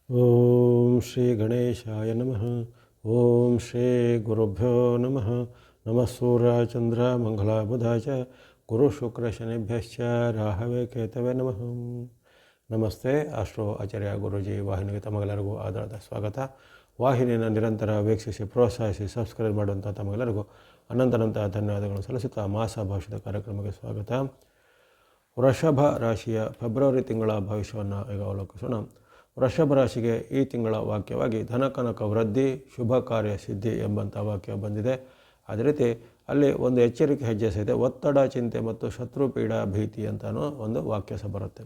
ಓಂ ಶ್ರೀ ಗಣೇಶಾಯ ನಮಃ. ಓಂ ಶ್ರೀ ಗುರುಭ್ಯೋ ನಮಃ. ನಮಃ ಸೂರ್ಯಾಯ ಚಂದ್ರ ಮಂಗಳ ಬುಧಾಯ ಚ ಗುರು ಶುಕ್ರ ಶನಿಭ್ಯಶ್ಚ ರಾಹವೇ ಕೇತವೇ ನಮಃ. ನಮಸ್ತೆ. ಆಸ್ಟ್ರೋ ಆಚಾರ್ಯ ಗುರೂಜಿ ವಾಹಿನಿಗೆ ತಮಗೆಲ್ಲರಿಗೂ ಆಧಾರದ ಸ್ವಾಗತ. ವಾಹಿನಿಯನ್ನು ನಿರಂತರ ವೀಕ್ಷಿಸಿ ಪ್ರೋತ್ಸಾಹಿಸಿ ಸಬ್ಸ್ಕ್ರೈಬ್ ಮಾಡುವಂಥ ತಮಗೆಲ್ಲರಿಗೂ ಅನಂತ ಧನ್ಯವಾದಗಳು ಸಲ್ಲಿಸುತ್ತಾ ಮಾಸ ಭವಿಷ್ಯದ ಕಾರ್ಯಕ್ರಮಕ್ಕೆ ಸ್ವಾಗತ. ವೃಷಭ ರಾಶಿಯ ಫೆಬ್ರವರಿ ತಿಂಗಳ ಭವಿಷ್ಯವನ್ನು ಈಗ ಅವಲೋಕಿಸೋಣ. ವೃಷಭ ರಾಶಿಗೆ ಈ ತಿಂಗಳ ವಾಕ್ಯವಾಗಿ ಧನಕನಕ ವೃದ್ಧಿ, ಶುಭ ಕಾರ್ಯ ಸಿದ್ಧಿ ಎಂಬಂಥ ವಾಕ್ಯ ಬಂದಿದೆ. ಅದೇ ರೀತಿ ಅಲ್ಲಿ ಒಂದು ಎಚ್ಚರಿಕೆ ಹೆಜ್ಜೆ ಸಹಿತ ಒತ್ತಡ, ಚಿಂತೆ ಮತ್ತು ಶತ್ರು ಪೀಡಾ ಭೀತಿ ಅಂತಲೂ ಒಂದು ವಾಕ್ಯ ಸಹ ಬರುತ್ತೆ.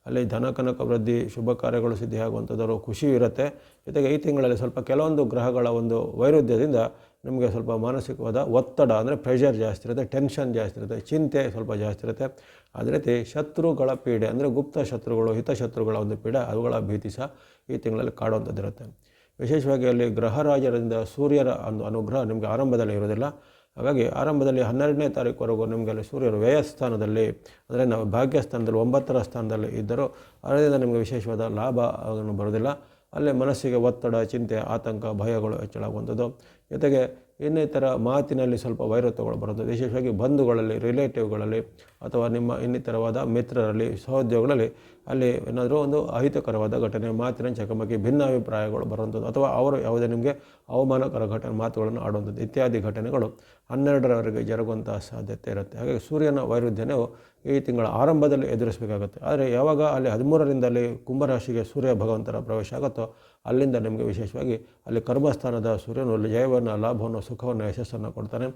ಅಲ್ಲಿ ಧನಕನಕ ವೃದ್ಧಿ, ಶುಭ ಕಾರ್ಯಗಳು ಸಿದ್ಧಿ ಆಗುವಂಥದ್ದು ಖುಷಿ ಇರುತ್ತೆ. ಜೊತೆಗೆ ಈ ತಿಂಗಳಲ್ಲಿ ಸ್ವಲ್ಪ ಕೆಲವೊಂದು ಗ್ರಹಗಳ ಒಂದು ವೈರುಧ್ಯದಿಂದ ನಿಮಗೆ ಸ್ವಲ್ಪ ಮಾನಸಿಕವಾದ ಒತ್ತಡ ಅಂದರೆ ಪ್ರೆಷರ್ ಜಾಸ್ತಿ ಇರುತ್ತೆ, ಟೆನ್ಷನ್ ಜಾಸ್ತಿ ಇರುತ್ತೆ, ಚಿಂತೆ ಸ್ವಲ್ಪ ಜಾಸ್ತಿ ಇರುತ್ತೆ. ಅದೇ ರೀತಿ ಶತ್ರುಗಳ ಪೀಡೆ ಅಂದರೆ ಗುಪ್ತ ಶತ್ರುಗಳು, ಹಿತಶತ್ರುಗಳ ಒಂದು ಪೀಡೆ, ಅವುಗಳ ಭೀತಿ ಸಹ ಈ ತಿಂಗಳಲ್ಲಿ ಕಾಡುವಂಥದ್ದಿರುತ್ತೆ. ವಿಶೇಷವಾಗಿ ಅಲ್ಲಿ ಗ್ರಹರಾಜರಿಂದ ಸೂರ್ಯರ ಒಂದು ಅನುಗ್ರಹ ನಿಮಗೆ ಆರಂಭದಲ್ಲಿ ಇರೋದಿಲ್ಲ. ಹಾಗಾಗಿ ಆರಂಭದಲ್ಲಿ 12ನೇ ತಾರೀಕುವರೆಗೂ ನಿಮಗೆ ಅಲ್ಲಿ ಸೂರ್ಯರು ವ್ಯಯಸ್ಥಾನದಲ್ಲಿ ಅಂದರೆ ನಾವು ಭಾಗ್ಯಸ್ಥಾನದಲ್ಲಿ 9ರ ಸ್ಥಾನದಲ್ಲಿ ಇದ್ದರೂ ಅದರಿಂದ ನಿಮಗೆ ವಿಶೇಷವಾದ ಲಾಭ ಬರೋದಿಲ್ಲ. ಅಲ್ಲೇ ಮನಸ್ಸಿಗೆ ಒತ್ತಡ, ಚಿಂತೆ, ಆತಂಕ, ಭಯಗಳು ಹೆಚ್ಚಳಾಗುವಂಥದ್ದು. ಜೊತೆಗೆ ಇನ್ನಿತರ ಮಾತಿನಲ್ಲಿ ಸ್ವಲ್ಪ ವೈರತ್ವಗಳು ಬರೋದು. ವಿಶೇಷವಾಗಿ ಬಂಧುಗಳಲ್ಲಿ, ರಿಲೇಟಿವ್ಗಳಲ್ಲಿ ಅಥವಾ ನಿಮ್ಮ ಇನ್ನಿತರವಾದ ಮಿತ್ರರಲ್ಲಿ, ಸಹೋದ್ಯೋಗಗಳಲ್ಲಿ ಅಲ್ಲಿ ಏನಾದರೂ ಒಂದು ಅಹಿತಕರವಾದ ಘಟನೆ, ಮಾತಿನ ಚಕಮಕಿ, ಭಿನ್ನಾಭಿಪ್ರಾಯಗಳು ಬರುವಂಥದ್ದು ಅಥವಾ ಅವರು ಯಾವುದೇ ನಿಮಗೆ ಅವಮಾನಕರ ಮಾತುಗಳನ್ನು ಆಡುವಂಥದ್ದು ಇತ್ಯಾದಿ ಘಟನೆಗಳು 12ರವರೆಗೆ ಜರುಗುವಂಥ ಸಾಧ್ಯತೆ ಇರುತ್ತೆ. ಹಾಗಾಗಿ ಸೂರ್ಯನ ವೈರುಧ್ಯವು ಈ ತಿಂಗಳ ಆರಂಭದಲ್ಲಿ ಎದುರಿಸಬೇಕಾಗುತ್ತೆ. ಆದರೆ ಯಾವಾಗ ಅಲ್ಲಿ 13ರಿಂದಲೇ ಕುಂಭರಾಶಿಗೆ ಸೂರ್ಯ ಭಗವಂತರ ಪ್ರವೇಶ ಆಗುತ್ತೋ ಅಲ್ಲಿಂದ ನಿಮಗೆ ವಿಶೇಷವಾಗಿ ಅಲ್ಲಿ ಕರ್ಮಸ್ಥಾನದ ಸೂರ್ಯನು ಜಯವನ್ನು, ಲಾಭವನ್ನು, ಸುಖವನ್ನು, ಯಶಸ್ಸನ್ನು ಕೊಡ್ತಾನೆ.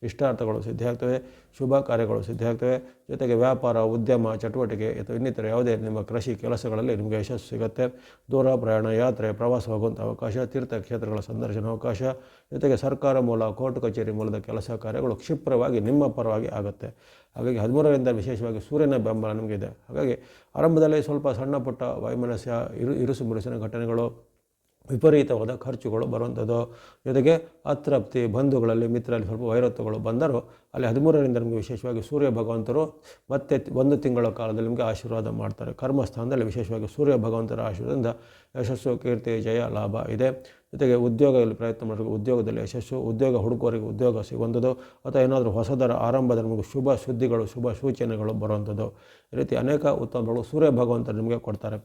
ಇಷ್ಟಾರ್ಥಗಳು ಸಿದ್ಧಿಯಾಗ್ತವೆ, ಶುಭ ಕಾರ್ಯಗಳು ಸಿದ್ಧಿಯಾಗ್ತವೆ. ಜೊತೆಗೆ ವ್ಯಾಪಾರ, ಉದ್ಯಮ, ಚಟುವಟಿಕೆ ಅಥವಾ ಇನ್ನಿತರ ಯಾವುದೇ ನಿಮ್ಮ ಕೃಷಿ ಕೆಲಸಗಳಲ್ಲಿ ನಿಮಗೆ ಯಶಸ್ಸು ಸಿಗುತ್ತೆ. ದೂರ ಪ್ರಯಾಣ, ಯಾತ್ರೆ, ಪ್ರವಾಸ ಹೋಗುವಂಥ ಅವಕಾಶ, ತೀರ್ಥಕ್ಷೇತ್ರಗಳ ಸಂದರ್ಶನ ಅವಕಾಶ, ಜೊತೆಗೆ ಸರ್ಕಾರ ಮೂಲ, ಕೋರ್ಟ್ ಕಚೇರಿ ಮೂಲದ ಕೆಲಸ ಕಾರ್ಯಗಳು ಕ್ಷಿಪ್ರವಾಗಿ ನಿಮ್ಮ ಪರವಾಗಿ ಆಗುತ್ತೆ. ಹಾಗಾಗಿ 13ರಿಂದ ವಿಶೇಷವಾಗಿ ಸೂರ್ಯನ ಬೆಂಬಲ ನಮಗಿದೆ. ಹಾಗಾಗಿ ಆರಂಭದಲ್ಲಿ ಸ್ವಲ್ಪ ಸಣ್ಣ ಪುಟ್ಟ ವೈಮನಸ್ಯ, ಇರುಸು ಮುರುಸಿನ ಘಟನೆಗಳು, ವಿಪರೀತವಾದ ಖರ್ಚುಗಳು ಬರುವಂಥದ್ದು. ಜೊತೆಗೆ ಅತೃಪ್ತಿ, ಬಂಧುಗಳಲ್ಲಿ, ಮಿತ್ರರಲ್ಲಿ ಸ್ವಲ್ಪ ವೈರತ್ವಗಳು ಬಂದರೂ ಅಲ್ಲಿ 13ರಿಂದ ನಿಮಗೆ ವಿಶೇಷವಾಗಿ ಸೂರ್ಯ ಭಗವಂತರು ಮತ್ತೆ 1 ತಿಂಗಳ ಕಾಲದಲ್ಲಿ ನಿಮಗೆ ಆಶೀರ್ವಾದ ಮಾಡ್ತಾರೆ. ಕರ್ಮಸ್ಥಾನದಲ್ಲಿ ವಿಶೇಷವಾಗಿ ಸೂರ್ಯ ಭಗವಂತರ ಆಶೀರ್ವಾದದಿಂದ ಯಶಸ್ಸು, ಕೀರ್ತಿ, ಜಯ, ಲಾಭ ಇದೆ. ಜೊತೆಗೆ ಉದ್ಯೋಗದಲ್ಲಿ ಪ್ರಯತ್ನ ಮಾಡೋರಿಗೆ ಉದ್ಯೋಗದಲ್ಲಿ ಯಶಸ್ಸು, ಉದ್ಯೋಗ ಹುಡುಕುವವರಿಗೆ ಉದ್ಯೋಗ ಸಿಗುವಂಥದ್ದು ಅಥವಾ ಏನಾದರೂ ಹೊಸದರ ಆರಂಭದ ನಿಮಗೆ ಶುಭ ಸುದ್ದಿಗಳು, ಶುಭ ಸೂಚನೆಗಳು ಬರುವಂಥದ್ದು. ಈ ರೀತಿ ಅನೇಕ ಉತ್ತಮಗಳು ಸೂರ್ಯ ಭಗವಂತರು ನಿಮಗೆ ಕೊಡ್ತಾರೆ.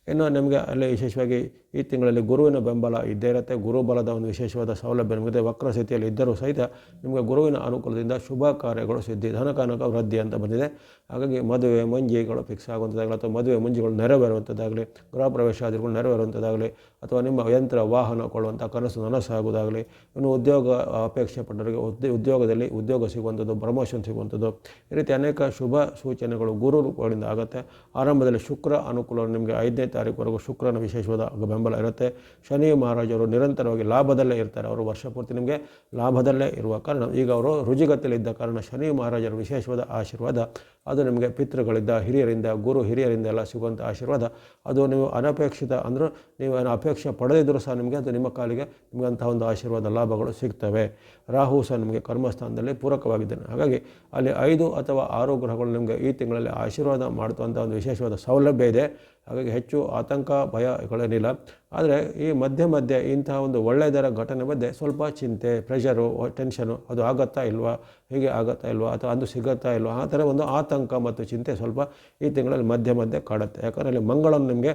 ಇನ್ನು ನಿಮಗೆ ಅಲ್ಲಿ ವಿಶೇಷವಾಗಿ ಈ ತಿಂಗಳಲ್ಲಿ ಗುರುವಿನ ಬೆಂಬಲ ಇದ್ದೇ ಇರುತ್ತೆ. ಗುರುಬಲದ ಒಂದು ವಿಶೇಷವಾದ ಸೌಲಭ್ಯ ನಿಮಗೆ ವಕ್ರ ಸ್ಥಿತಿಯಲ್ಲಿ ಇದ್ದರೂ ಸಹಿತ ನಿಮಗೆ ಗುರುವಿನ ಅನುಕೂಲದಿಂದ ಶುಭ ಕಾರ್ಯಗಳು ಸಿದ್ಧಿ, ಧನಕನಕ ವೃದ್ಧಿ ಅಂತ ಬಂದಿದೆ. ಹಾಗಾಗಿ ಮದುವೆ ಮುಂಜಿಗಳು ಫಿಕ್ಸ್ ಆಗುವಂಥದ್ದಾಗಲಿ ಅಥವಾ ಮದುವೆ ಮುಂಜಿಗಳು ನೆರವೇರುವಂಥದ್ದಾಗಲಿ, ಗೃಹ ಪ್ರವೇಶಾದಿಗಳು ನೆರವೇರುವಂಥದ್ದಾಗಲಿ ಅಥವಾ ನಿಮ್ಮ ಯಂತ್ರ ವಾಹನ ಕೊಳ್ಳುವಂಥ ಕನಸು ನನಸಾಗುವುದಾಗಲಿ, ಇನ್ನು ಉದ್ಯೋಗ ಅಪೇಕ್ಷೆ ಪಟ್ಟವರಿಗೆ ಉದ್ಯೋಗದಲ್ಲಿ ಉದ್ಯೋಗ ಸಿಗುವಂಥದ್ದು, ಪ್ರಮೋಷನ್ ಸಿಗುವಂಥದ್ದು, ಈ ರೀತಿ ಅನೇಕ ಶುಭ ಸೂಚನೆಗಳು ಗುರುಗಳಿಂದ ಆಗುತ್ತೆ. ಆರಂಭದಲ್ಲಿ ಶುಕ್ರ ಅನುಕೂಲ ನಿಮಗೆ 5ನೇ ತಾರೀಕುವರೆಗೂ ಶುಕ್ರನ ವಿಶೇಷವಾದ ಬೆಂಬಲ ಇರುತ್ತೆ. ಶನಿ ಮಹಾರಾಜರು ನಿರಂತರವಾಗಿ ಲಾಭದಲ್ಲೇ ಇರ್ತಾರೆ. ಅವರು ವರ್ಷ ಪೂರ್ತಿ ನಿಮಗೆ ಲಾಭದಲ್ಲೇ ಇರುವ ಕಾರಣ ಈಗ ಅವರು ರುಜಿಗತಿಯಲ್ಲಿದ್ದ ಕಾರಣ ಶನಿ ಮಹಾರಾಜರ ವಿಶೇಷವಾದ ಆಶೀರ್ವಾದ ಅದು ನಿಮಗೆ ಪಿತೃಗಳಿಂದ, ಹಿರಿಯರಿಂದ, ಗುರು ಹಿರಿಯರಿಂದ ಎಲ್ಲ ಸಿಗುವಂಥ ಆಶೀರ್ವಾದ ಅದು ನೀವು ಅನಪೇಕ್ಷಿತ ಅಂದರೂ ನೀವು ಅಪೇಕ್ಷೆ ಪಡೆದಿದ್ದರೂ ಸಹ ನಿಮಗೆ ಅದು ನಿಮ್ಮ ಕಾಲಿಗೆ ನಿಮಗೆ ಅಂತಹ ಒಂದು ಆಶೀರ್ವಾದ ಲಾಭಗಳು ಸಿಗ್ತವೆ. ರಾಹು ಸಹ ನಿಮಗೆ ಕರ್ಮಸ್ಥಾನದಲ್ಲಿ ಪೂರಕವಾಗಿದ್ದಾನೆ. ಹಾಗಾಗಿ ಅಲ್ಲಿ 5 ಅಥವಾ 6 ಗ್ರಹಗಳು ನಿಮಗೆ ಈ ತಿಂಗಳಲ್ಲಿ ಆಶೀರ್ವಾದ ಮಾಡುವಂಥ ಒಂದು ವಿಶೇಷವಾದ ಸೌಲಭ್ಯ ಇದೆ. ಹಾಗಾಗಿ ಹೆಚ್ಚು ಆತಂಕ, ಭಯಗಳೇನಿಲ್ಲ. ಆದರೆ ಈ ಮಧ್ಯೆ ಇಂತಹ ಒಂದು ಒಳ್ಳೆಯದರ ಘಟನೆ ಮಧ್ಯೆ ಸ್ವಲ್ಪ ಚಿಂತೆ, ಪ್ರೆಷರು, ಟೆನ್ಷನು ಅದು ಆಗುತ್ತಾ ಇಲ್ವಾ, ಹೀಗೆ ಆಗುತ್ತಾ ಇಲ್ವಾ ಅಥವಾ ಅದು ಸಿಗುತ್ತಾ ಇಲ್ವಾ, ಆ ಥರ ಒಂದು ಆತಂಕ ಮತ್ತು ಚಿಂತೆ ಸ್ವಲ್ಪ ಈ ತಿಂಗಳಲ್ಲಿ ಮಧ್ಯೆ ಕಾಡುತ್ತೆ. ಯಾಕಂದರೆ ಅಲ್ಲಿ ಮಂಗಳನು ನಿಮಗೆ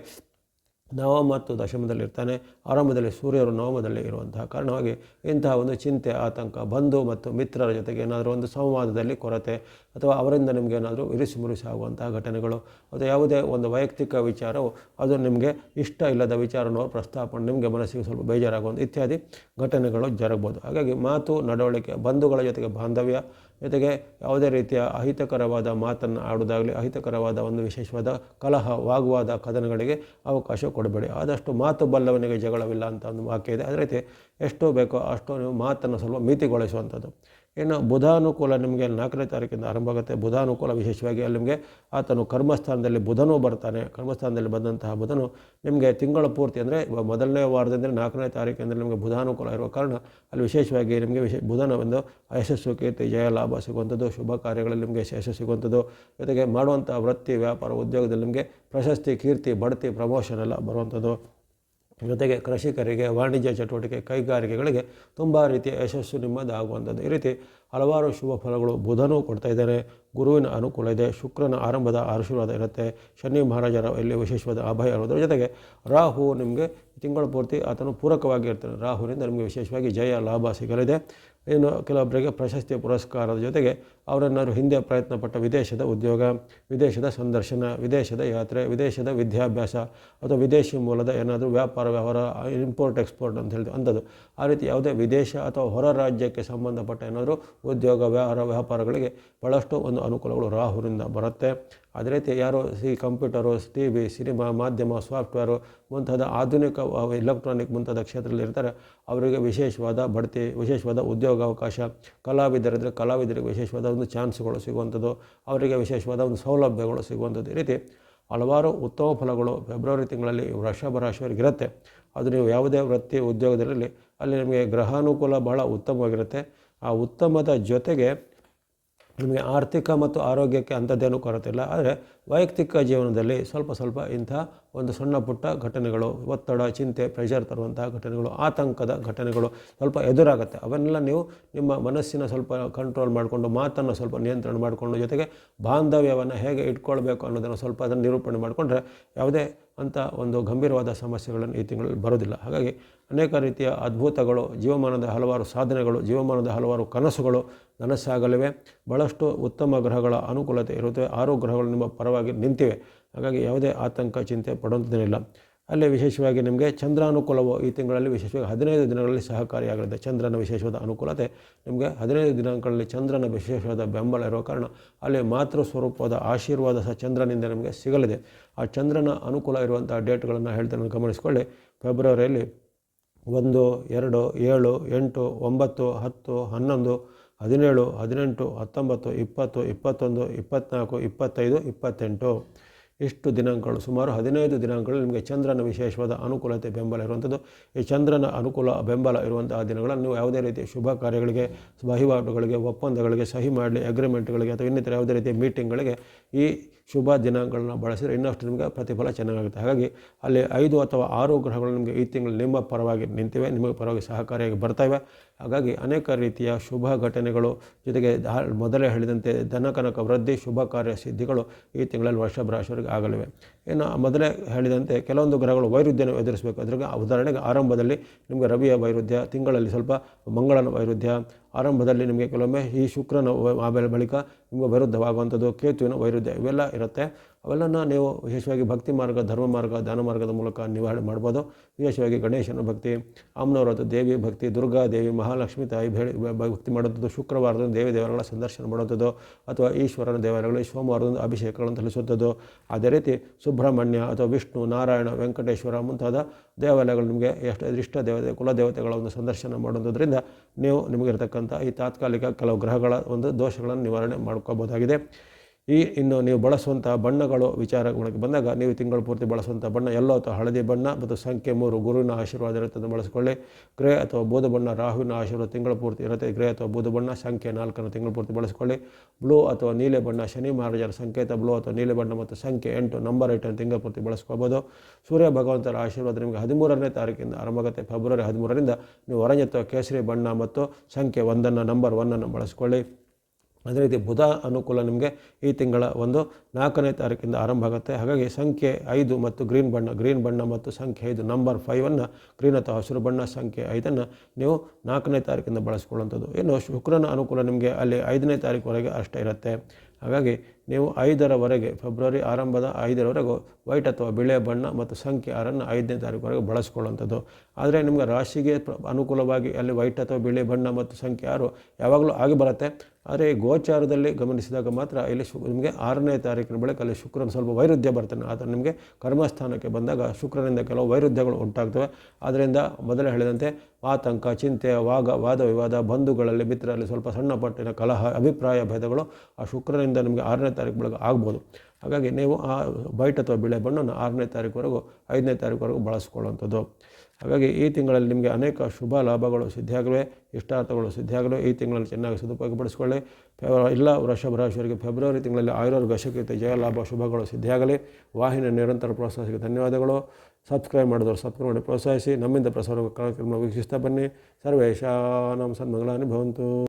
ನವ ಮತ್ತು ದಶಮದಲ್ಲಿ ಇರ್ತಾನೆ. ಆರಂಭದಲ್ಲಿ ಸೂರ್ಯರು ನವಮದಲ್ಲಿ ಇರುವಂತಹ ಕಾರಣವಾಗಿ ಇಂತಹ ಒಂದು ಚಿಂತೆ, ಆತಂಕ, ಬಂಧು ಮತ್ತು ಮಿತ್ರರ ಜೊತೆಗೆ ಏನಾದರೂ ಒಂದು ಸಂವಾದದಲ್ಲಿ ಕೊರತೆ ಅಥವಾ ಅವರಿಂದ ನಿಮಗೆ ಏನಾದರೂ ಇರಿಸು ಆಗುವಂತಹ ಘಟನೆಗಳು ಅಥವಾ ಯಾವುದೇ ಒಂದು ವೈಯಕ್ತಿಕ ವಿಚಾರವು ಅದು ನಿಮಗೆ ಇಷ್ಟ ಇಲ್ಲದ ವಿಚಾರನೋ ಪ್ರಸ್ತಾಪನೆ ನಿಮಗೆ ಮನಸ್ಸಿಗೆ ಸ್ವಲ್ಪ ಬೇಜಾರಾಗುವಂಥ ಇತ್ಯಾದಿ ಘಟನೆಗಳು ಜರಗಬಹುದು. ಹಾಗಾಗಿ ಮಾತು, ನಡವಳಿಕೆ, ಬಂಧುಗಳ ಜೊತೆಗೆ ಬಾಂಧವ್ಯ, ಜೊತೆಗೆ ಯಾವುದೇ ರೀತಿಯ ಅಹಿತಕರವಾದ ಮಾತನ್ನು ಆಡುವುದಾಗಲಿ, ಅಹಿತಕರವಾದ ಒಂದು ವಿಶೇಷವಾದ ಕಲಹ, ವಾಗ್ವಾದ, ಕದನಗಳಿಗೆ ಅವಕಾಶ ಕೊಡಬೇಡಿ. ಆದಷ್ಟು ಮಾತು ಬಲ್ಲವನಿಗೆ ಜಗಳವಿಲ್ಲ ಅಂತ ಒಂದು ವಾಕ್ಯ ಇದೆ. ಅದೇ ರೀತಿ ಎಷ್ಟು ಬೇಕೋ ಅಷ್ಟು ನೀವು ಮಾತನ್ನು ಸ್ವಲ್ಪ ಮಿತಿಗೊಳಿಸುವಂಥದ್ದು. ಇನ್ನು ಬುಧಾನುಕೂಲ ನಿಮಗೆ 4ನೇ ತಾರೀಕಿಂದ ಆರಂಭ ಆಗುತ್ತೆ. ಬುಧಾನುಕೂಲ ವಿಶೇಷವಾಗಿ ಅಲ್ಲಿ ನಿಮಗೆ ಆತನು ಕರ್ಮಸ್ಥಾನದಲ್ಲಿ ಬುಧನೂ ಬರ್ತಾನೆ. ಕರ್ಮಸ್ಥಾನದಲ್ಲಿ ಬಂದಂತಹ ಬುಧನು ನಿಮಗೆ ತಿಂಗಳ ಪೂರ್ತಿ ಅಂದರೆ ಮೊದಲನೇ ವಾರದಿಂದ 4ನೇ ತಾರೀಕಿಂದ ನಿಮಗೆ ಬುಧಾನುಕೂಲ ಇರುವ ಕಾರಣ ಅಲ್ಲಿ ವಿಶೇಷವಾಗಿ ನಿಮಗೆ ಬುಧನ ಒಂದು ಯಶಸ್ಸು, ಕೀರ್ತಿ, ಜಯ, ಲಾಭ ಸಿಗುವಂಥದ್ದು, ಶುಭ ಕಾರ್ಯಗಳಲ್ಲಿ ನಿಮಗೆ ಯಶಸ್ಸು ಸಿಗುವಂಥದ್ದು, ಜೊತೆಗೆ ಮಾಡುವಂಥ ವೃತ್ತಿ, ವ್ಯಾಪಾರ, ಉದ್ಯೋಗದಲ್ಲಿ ನಿಮಗೆ ಪ್ರಶಸ್ತಿ, ಕೀರ್ತಿ, ಬಡ್ತಿ, ಪ್ರಮೋಷನ್ ಎಲ್ಲ ಬರುವಂಥದ್ದು. ಜೊತೆಗೆ ಕೃಷಿಕರಿಗೆ, ವಾಣಿಜ್ಯ ಚಟುವಟಿಕೆ, ಕೈಗಾರಿಕೆಗಳಿಗೆ ತುಂಬ ರೀತಿಯ ಯಶಸ್ಸು ನಿಮ್ಮದಾಗುವಂಥದ್ದು. ಈ ರೀತಿ ಹಲವಾರು ಶುಭ ಫಲಗಳು ಬುಧನೂ ಕೊಡ್ತಾ ಇದ್ದಾರೆ. ಗುರುವಿನ ಅನುಕೂಲ ಇದೆ. ಶುಕ್ರನ ಆರಂಭದ ಆಶೀರ್ವಾದ ಇರುತ್ತೆ. ಶನಿ ಮಹಾರಾಜರ ಇಲ್ಲಿ ವಿಶೇಷವಾದ ಅಭಯ ಇರೋದ್ರ ಜೊತೆಗೆ ರಾಹು ನಿಮಗೆ ತಿಂಗಳ ಪೂರ್ತಿ ಆತನು ಪೂರಕವಾಗಿ ಇರ್ತಾನೆ. ರಾಹುವಿನಿಂದ ನಿಮಗೆ ವಿಶೇಷವಾಗಿ ಜಯ ಲಾಭ ಸಿಗಲಿದೆ. ಇನ್ನು ಕೆಲವೊಬ್ಬರಿಗೆ ಪ್ರಶಸ್ತಿ ಪುರಸ್ಕಾರದ ಜೊತೆಗೆ ಅವರನ್ನು ಹಿಂದೆ ಪ್ರಯತ್ನಪಟ್ಟ ವಿದೇಶದ ಉದ್ಯೋಗ, ವಿದೇಶದ ಸಂದರ್ಶನ, ವಿದೇಶದ ಯಾತ್ರೆ, ವಿದೇಶದ ವಿದ್ಯಾಭ್ಯಾಸ ಅಥವಾ ವಿದೇಶಿ ಮೂಲದ ಏನಾದರೂ ವ್ಯಾಪಾರ ವ್ಯವಹಾರ, ಇಂಪೋರ್ಟ್ ಎಕ್ಸ್ಪೋರ್ಟ್ ಅಂತ ಹೇಳ್ತೀವಿ ಅಂಥದ್ದು. ಆ ರೀತಿ ಯಾವುದೇ ವಿದೇಶ ಅಥವಾ ಹೊರ ರಾಜ್ಯಕ್ಕೆ ಸಂಬಂಧಪಟ್ಟ ಏನಾದರೂ ಉದ್ಯೋಗ ವ್ಯಾಪಾರಗಳಿಗೆ ಭಾಳಷ್ಟು ಒಂದು ಅನುಕೂಲಗಳು ರಾಹುವಿನಿಂದ ಬರುತ್ತೆ. ಅದೇ ರೀತಿ ಯಾರು ಕಂಪ್ಯೂಟರು, TV, ಸಿನಿಮಾ, ಮಾಧ್ಯಮ, ಸಾಫ್ಟ್ವೇರು ಮುಂತಾದ ಆಧುನಿಕ ಎಲೆಕ್ಟ್ರಾನಿಕ್ ಮುಂತಾದ ಕ್ಷೇತ್ರದಲ್ಲಿ ಇರ್ತಾರೆ ಅವರಿಗೆ ವಿಶೇಷವಾದ ಬಡ್ತಿ, ವಿಶೇಷವಾದ ಉದ್ಯೋಗಾವಕಾಶ, ಕಲಾವಿದರಿದ್ದರೆ ಕಲಾವಿದರಿಗೆ ವಿಶೇಷವಾದ ಒಂದು ಚಾನ್ಸ್ಗಳು ಸಿಗುವಂಥದ್ದು, ಅವರಿಗೆ ವಿಶೇಷವಾದ ಒಂದು ಸೌಲಭ್ಯಗಳು ಸಿಗುವಂಥದ್ದು. ಈ ರೀತಿ ಹಲವಾರು ಉತ್ತಮ ಫಲಗಳು ಫೆಬ್ರವರಿ ತಿಂಗಳಲ್ಲಿ ವೃಷಭ ರಾಶಿಯವರಿಗೆ ಇರುತ್ತೆ. ಅದು ನೀವು ಯಾವುದೇ ವೃತ್ತಿ ಉದ್ಯೋಗದಲ್ಲಿ ಅಲ್ಲಿ ನಿಮಗೆ ಗ್ರಹಾನುಕೂಲ ಬಹಳ ಉತ್ತಮವಾಗಿರುತ್ತೆ. ಆ ಉತ್ತಮದ ಜೊತೆಗೆ ನಿಮಗೆ ಆರ್ಥಿಕ ಮತ್ತು ಆರೋಗ್ಯಕ್ಕೆ ಅಂಥದ್ದೇನೂ ಕೊರತೆ ಇಲ್ಲ. ಆದರೆ ವೈಯಕ್ತಿಕ ಜೀವನದಲ್ಲಿ ಸ್ವಲ್ಪ ಇಂಥ ಒಂದು ಸಣ್ಣ ಪುಟ್ಟ ಘಟನೆಗಳು, ಒತ್ತಡ, ಚಿಂತೆ, ಪ್ರೆಷರ್ ತರುವಂತಹ ಘಟನೆಗಳು, ಆತಂಕದ ಘಟನೆಗಳು ಸ್ವಲ್ಪ ಎದುರಾಗುತ್ತೆ. ಅವನ್ನೆಲ್ಲ ನೀವು ನಿಮ್ಮ ಮನಸ್ಸಿನ ಸ್ವಲ್ಪ ಕಂಟ್ರೋಲ್ ಮಾಡಿಕೊಂಡು, ಮಾತನ್ನು ಸ್ವಲ್ಪ ನಿಯಂತ್ರಣ ಮಾಡಿಕೊಂಡು, ಜೊತೆಗೆ ಬಾಂಧವ್ಯವನ್ನು ಹೇಗೆ ಇಟ್ಕೊಳ್ಬೇಕು ಅನ್ನೋದನ್ನು ಸ್ವಲ್ಪ ಅದನ್ನು ನಿರೂಪಣೆ ಮಾಡಿಕೊಂಡ್ರೆ ಯಾವುದೇ ಅಂಥ ಒಂದು ಗಂಭೀರವಾದ ಸಮಸ್ಯೆಗಳನ್ನು ಈ ತಿಂಗಳಲ್ಲಿ ಬರೋದಿಲ್ಲ. ಹಾಗಾಗಿ ಅನೇಕ ರೀತಿಯ ಅದ್ಭುತಗಳು, ಜೀವಮಾನದ ಹಲವಾರು ಸಾಧನೆಗಳು, ಜೀವಮಾನದ ಹಲವಾರು ಕನಸುಗಳು ನನಸಾಗಲಿವೆ. ಭಾಳಷ್ಟು ಉತ್ತಮ ಗ್ರಹಗಳ ಅನುಕೂಲತೆ ಇರುತ್ತೆ. 6 ಗ್ರಹಗಳು ನಿಮ್ಮ ಪರವಾಗಿ ನಿಂತಿವೆ. ಹಾಗಾಗಿ ಯಾವುದೇ ಆತಂಕ, ಚಿಂತೆ ಪಡುವಂಥದ್ದೇನಿಲ್ಲ. ಅಲ್ಲಿ ವಿಶೇಷವಾಗಿ ನಿಮಗೆ ಚಂದ್ರಾನುಕೂಲವು ಈ ತಿಂಗಳಲ್ಲಿ ವಿಶೇಷವಾಗಿ 15 ದಿನಗಳಲ್ಲಿ ಸಹಕಾರಿಯಾಗಲಿದೆ. ಚಂದ್ರನ ವಿಶೇಷವಾದ ಅನುಕೂಲತೆ ನಿಮಗೆ 15 ದಿನಾಂಕಗಳಲ್ಲಿ ಚಂದ್ರನ ವಿಶೇಷವಾದ ಬೆಂಬಲ ಇರೋ ಕಾರಣ ಅಲ್ಲಿ ಮಾತೃ ಸ್ವರೂಪವಾದ ಆಶೀರ್ವಾದ ಸಹ ಚಂದ್ರನಿಂದ ನಿಮಗೆ ಸಿಗಲಿದೆ. ಆ ಚಂದ್ರನ ಅನುಕೂಲ ಇರುವಂಥ ಡೇಟ್ಗಳನ್ನು ಹೇಳ್ತಾನೆ ಗಮನಿಸಿಕೊಳ್ಳಿ. ಫೆಬ್ರವರಿಯಲ್ಲಿ 1, 2, 7, 8, 9, 10, 11, 17, 18, 19, 20, 21, 24, 25, 28 ಇಷ್ಟು ದಿನಾಂಕಗಳು, ಸುಮಾರು 15 ದಿನಾಂಕಗಳು ನಿಮಗೆ ಚಂದ್ರನ ವಿಶೇಷವಾದ ಅನುಕೂಲತೆ ಬೆಂಬಲ ಇರುವಂಥದ್ದು. ಈ ಚಂದ್ರನ ಅನುಕೂಲ ಬೆಂಬಲ ಇರುವಂತಹ ದಿನಗಳನ್ನು ನೀವು ಯಾವುದೇ ರೀತಿಯ ಶುಭ ಕಾರ್ಯಗಳಿಗೆ, ವಹಿವಾಟುಗಳಿಗೆ, ಒಪ್ಪಂದಗಳಿಗೆ ಸಹಿ ಮಾಡಲಿ, ಅಗ್ರಿಮೆಂಟ್ಗಳಿಗೆ ಅಥವಾ ಇನ್ನಿತರ ಯಾವುದೇ ರೀತಿಯ ಮೀಟಿಂಗ್ಗಳಿಗೆ ಈ ಶುಭ ದಿನಾಂಕಗಳನ್ನು ಬಳಸಿದರೆ ಇನ್ನಷ್ಟು ನಿಮಗೆ ಪ್ರತಿಫಲ ಚೆನ್ನಾಗುತ್ತೆ. ಹಾಗಾಗಿ ಅಲ್ಲಿ 5 ಅಥವಾ 6 ಗ್ರಹಗಳು ನಿಮಗೆ ಈ ತಿಂಗಳು ನಿಮ್ಮ ಪರವಾಗಿ ನಿಂತಿವೆ, ನಿಮಗೆ ಪರವಾಗಿ ಸಹಕಾರಿಯಾಗಿ ಬರ್ತವೆ. ಹಾಗಾಗಿ ಅನೇಕ ರೀತಿಯ ಶುಭ ಘಟನೆಗಳು, ಜೊತೆಗೆ ಮೊದಲೇ ಹೇಳಿದಂತೆ ಧನಕನಕ ವೃದ್ಧಿ, ಶುಭ ಕಾರ್ಯ ಸಿದ್ಧಿಗಳು ಈ ತಿಂಗಳಲ್ಲಿ ವೃಷಭ ರಾಶಿಯವರಿಗೆ ಆಗಲಿವೆ. ಇನ್ನು ಮೊದಲೇ ಹೇಳಿದಂತೆ ಕೆಲವೊಂದು ಗ್ರಹಗಳು ವೈರುಧ್ಯನ ಎದುರಿಸಬೇಕು. ಅದ್ರಾಗ ಉದಾಹರಣೆಗೆ ಆರಂಭದಲ್ಲಿ ನಿಮಗೆ ರವಿಯ ವೈರುಧ್ಯ, ತಿಂಗಳಲ್ಲಿ ಸ್ವಲ್ಪ ಮಂಗಳನ ವೈರುಧ್ಯ, ಆರಂಭದಲ್ಲಿ ನಿಮಗೆ ಕೆಲವೊಮ್ಮೆ ಈ ಶುಕ್ರನ ಆಮೇಲೆ ಬಳಿಕ ನಿಮಗೆ ವಿರುದ್ಧವಾಗುವಂಥದ್ದು, ಕೇತುವಿನ ವೈರುಧ್ಯ ಇವೆಲ್ಲ ಇರುತ್ತೆ. ಅವೆಲ್ಲನ ನೀವು ವಿಶೇಷವಾಗಿ ಭಕ್ತಿ ಮಾರ್ಗ, ಧರ್ಮ ಮಾರ್ಗ, ದಾನ ಮಾರ್ಗದ ಮೂಲಕ ನಿವಾರಣೆ ಮಾಡ್ಬೋದು. ವಿಶೇಷವಾಗಿ ಗಣೇಶನ ಭಕ್ತಿ, ಅಮ್ಮನವರದ್ದು ದೇವಿ ಭಕ್ತಿ, ದುರ್ಗಾ ದೇವಿ, ಮಹಾಲಕ್ಷ್ಮಿ ತಾಯಿ ಭಕ್ತಿ ಮಾಡುವಂಥದ್ದು, ಶುಕ್ರವಾರದಂದು ದೇವರುಗಳ ಸಂದರ್ಶನ ಮಾಡುವಂಥದ್ದು, ಅಥವಾ ಈಶ್ವರನ ದೇವಾಲಯಗಳಲ್ಲಿ ಸೋಮವಾರದಂದು ಅಭಿಷೇಕಗಳನ್ನು ಸಲ್ಲಿಸುವಂಥದ್ದು. ಅದೇ ರೀತಿ ಸುಬ್ರಹ್ಮಣ್ಯ ಅಥವಾ ವಿಷ್ಣು, ನಾರಾಯಣ, ವೆಂಕಟೇಶ್ವರ ಮುಂತಾದ ದೇವಾಲಯಗಳು ನಿಮಗೆ ಇಷ್ಟ ದೇವತೆ, ಕುಲದೇವತೆಗಳ ಒಂದು ಸಂದರ್ಶನ ಮಾಡುವುದರಿಂದ ನೀವು ನಿಮಗಿರತಕ್ಕಂಥ ಈ ತಾತ್ಕಾಲಿಕ ಕೆಲವು ಗ್ರಹಗಳ ಒಂದು ದೋಷಗಳನ್ನು ನಿವಾರಣೆ ಮಾಡ್ಕೋಬೋದಾಗಿದೆ. ಇನ್ನು ನೀವು ಬಳಸುವಂಥ ಬಣ್ಣಗಳು ವಿಚಾರಗಳಿಗೆ ಬಂದಾಗ ನೀವು ತಿಂಗಳು ಪೂರ್ತಿ ಬಳಸುವಂಥ ಬಣ್ಣ ಯೆಲ್ಲೋ ಅಥವಾ ಹಳದಿ ಬಣ್ಣ ಮತ್ತು ಸಂಖ್ಯೆ 3 ಗುರುವಿನ ಆಶೀರ್ವಾದ ಇರುತ್ತದೆ ಬಳಸಿಕೊಳ್ಳಿ. ಗ್ರೇ ಅಥವಾ ಬೂದು ಬಣ್ಣ ರಾಹುವಿನ ಆಶೀರ್ವಾದ ತಿಂಗಳು ಪೂರ್ತಿ ಇರುತ್ತೆ. ಗ್ರೇ ಅಥವಾ ಬೂದು ಬಣ್ಣ ಸಂಖ್ಯೆ 4 ತಿಂಗಳು ಪೂರ್ತಿ ಬಳಸಿಕೊಳ್ಳಿ. ಬ್ಲೂ ಅಥವಾ ನೀಲೆ ಬಣ್ಣ ಶನಿ ಮಹಾರಾಜರ ಸಂಕೇತ ಬ್ಲೂ ಅಥವಾ ನೀಲೆ ಬಣ್ಣ ಮತ್ತು ಸಂಖ್ಯೆ 8 ನಂಬರ್ 8 ತಿಂಗಳು ಪೂರ್ತಿ ಬಳಸ್ಕೋಬೋದು. ಸೂರ್ಯ ಭಗವಂತರ ಆಶೀರ್ವಾದ ನಿಮಗೆ 13ನೇ ತಾರೀಕಿಂದ ಆರಂಭ ಆಗುತ್ತೆ. ಫೆಬ್ರವರಿ 13ರಿಂದ ನೀವು ಆರೆಂಜ್ ಅಥವಾ ಕೇಸರಿ ಬಣ್ಣ ಮತ್ತು ಸಂಖ್ಯೆ 1 ನಂಬರ್ 1 ಬಳಸ್ಕೊಳ್ಳಿ. ಅದೇ ರೀತಿ ಬುಧ ಅನುಕೂಲ ನಿಮಗೆ ಈ ತಿಂಗಳ 4ನೇ ತಾರೀಕಿಂದ ಆರಂಭ ಆಗುತ್ತೆ. ಹಾಗಾಗಿ ಸಂಖ್ಯೆ 5 ಮತ್ತು ಗ್ರೀನ್ ಬಣ್ಣ ಮತ್ತು ಸಂಖ್ಯೆ 5 ನಂಬರ್ 5 ಗ್ರೀನ್ ಅಥವಾ ಹಸಿರು ಬಣ್ಣ ಸಂಖ್ಯೆ 5 ನೀವು 4ನೇ ತಾರೀಕಿಂದ ಬಳಸ್ಕೊಳ್ಳುವಂಥದ್ದು. ಇನ್ನು ಶುಕ್ರನ ಅನುಕೂಲ ನಿಮಗೆ ಅಲ್ಲಿ 5ನೇ ತಾರೀಕುವರೆಗೆ ಅಷ್ಟೇ ಇರುತ್ತೆ. ಹಾಗಾಗಿ ನೀವು 5ರವರೆಗೆ ಫೆಬ್ರವರಿ ಆರಂಭದ 5ರವರೆಗೂ ವೈಟ್ ಅಥವಾ ಬಿಳೆ ಬಣ್ಣ ಮತ್ತು ಸಂಖ್ಯೆ 6 5ನೇ ತಾರೀಕುವರೆಗೆ ಬಳಸ್ಕೊಳ್ಳುವಂಥದ್ದು. ಆದರೆ ನಿಮಗೆ ರಾಶಿಗೆ ಅನುಕೂಲವಾಗಿ ಅಲ್ಲಿ ವೈಟ್ ಅಥವಾ ಬಿಳಿ ಬಣ್ಣ ಮತ್ತು ಸಂಖ್ಯೆ 6 ಯಾವಾಗಲೂ ಆಗಿ ಬರುತ್ತೆ. ಆದರೆ ಗೋಚಾರದಲ್ಲಿ ಗಮನಿಸಿದಾಗ ಮಾತ್ರ ಇಲ್ಲಿ ನಿಮಗೆ 6ನೇ ತಾರೀಕಿನ ಬಳಿಕ ಅಲ್ಲಿ ಶುಕ್ರನ ಸ್ವಲ್ಪ ವೈರುಧ್ಯ ಬರ್ತಾನೆ. ಆದರೆ ನಿಮಗೆ ಕರ್ಮಸ್ಥಾನಕ್ಕೆ ಬಂದಾಗ ಶುಕ್ರನಿಂದ ಕೆಲವು ವೈರುಧ್ಯಗಳು ಉಂಟಾಗ್ತವೆ. ಆದ್ದರಿಂದ ಮೊದಲೇ ಹೇಳಿದಂತೆ ಆತಂಕ, ಚಿಂತೆ, ವಾದ ವಿವಾದ, ಬಂಧುಗಳಲ್ಲಿ ಮಿತ್ರರಲ್ಲಿ ಸ್ವಲ್ಪ ಸಣ್ಣ ಪಟ್ಟಿನ ಕಲಹ, ಅಭಿಪ್ರಾಯ ಭೇದಗಳು ಆ ಶುಕ್ರನಿಂದ ನಿಮಗೆ 6ನೇ ತಾರೀಕು ಬಳಿಕ ಆಗ್ಬೋದು. ಹಾಗಾಗಿ ನೀವು ಆ ವೈಟ್ ಅಥವಾ ಬಿಳೆ ಬಣ್ಣನ 6ನೇ ತಾರೀಕುವರೆಗೂ 5ನೇ ತಾರೀಕುವರೆಗೂ ಬಳಸ್ಕೊಳ್ಳುವಂಥದ್ದು. ಹಾಗಾಗಿ ಈ ತಿಂಗಳಲ್ಲಿ ನಿಮಗೆ ಅನೇಕ ಶುಭ ಲಾಭಗಳು ಸಿದ್ಧಿಯಾಗಲಿವೆ, ಇಷ್ಟಾರ್ಥಗಳು ಸಿದ್ಧಿಯಾಗಲಿವೆ. ಈ ತಿಂಗಳಲ್ಲಿ ಚೆನ್ನಾಗಿ ಸದುಪಯೋಗಪಡಿಸಿಕೊಳ್ಳಿ. ಎಲ್ಲ ವೃಷಭ ರಾಶಿಯವರಿಗೆ ಫೆಬ್ರವರಿ ತಿಂಗಳಲ್ಲಿ ಆಯುರ್ವೇದ ಗಶಕೀರ್ತಿ ಜಯ ಲಾಭ ಶುಭಗಳು ಸಿದ್ಧಿಯಾಗಲಿ. ವಾಹಿನಿಯ ನಿರಂತರ ಪ್ರೋತ್ಸಾಹಕ್ಕೆ ಧನ್ಯವಾದಗಳು. ಸಬ್ಸ್ಕ್ರೈಬ್ ಮಾಡಿದವರು ಸಬ್ಸ್ಕ್ರೈಬ್ ಮಾಡಿ ಪ್ರೋತ್ಸಾಹಿಸಿ. ನಮ್ಮಿಂದ ಪ್ರಸಾರ ಕಾರ್ಯಕ್ರಮ ವೀಕ್ಷಿಸ್ತಾ ಬನ್ನಿ. ಸರ್ವೇಷಾಂ ಸನ್ಮಂಗಳಾನಿ ಭವಂತು.